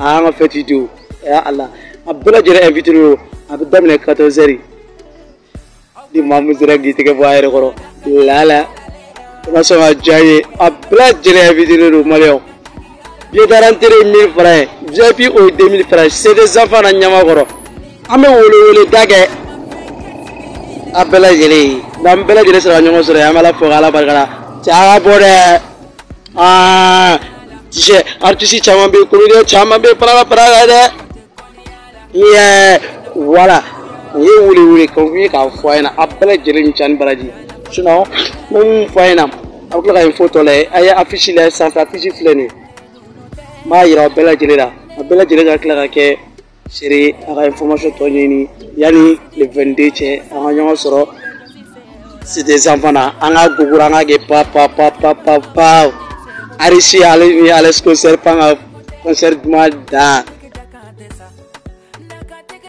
an ka fête do ya Allah a bɛɛ lajɛlen invité do a bɛ daminɛ 14h di Mamu sera k'i tɛgɛ bɔ a yɛrɛ kɔrɔ lala o ma sɔn ka diya n ye a bɛɛ lajɛlen invité do maliyɛnw billet d'entrée ye 1000 francs ye VIP o ye 2000 francs c'est des enfants na Ɲamakɔrɔ an bɛ wele da kɛ a bɛɛ lajɛlen ye n'an bɛɛ lajɛlen sera ka ɲɔgɔn sɔrɔ an bɛ Ala fo k'Ala barikada cɛ a ka bɔ dɛ t-shirt artiste caman bɛ yen comédien caman bɛ yen parara dɛ voilà o ye wele k'o ye k'a fɔ a ɲɛna a bɛɛ lajɛlen ni cani baraji sinon n bɛ mun fɔ a ɲɛna a bɛ tila ka info tɔ lajɛ a ye affiche lajɛ sanfɛ affiche filɛ nin ye n b'a yira a bɛɛ lajɛlen la a bɛɛ lajɛlen ka tila ka kɛ seere a ka information tɔ ɲɛɲini yanni le 22 cɛ an ka ɲɔgɔn sɔrɔ c'est des enfants na an ka gogoro an ka kɛ pa Arisi ale ni Alex concert pan ka concert duman da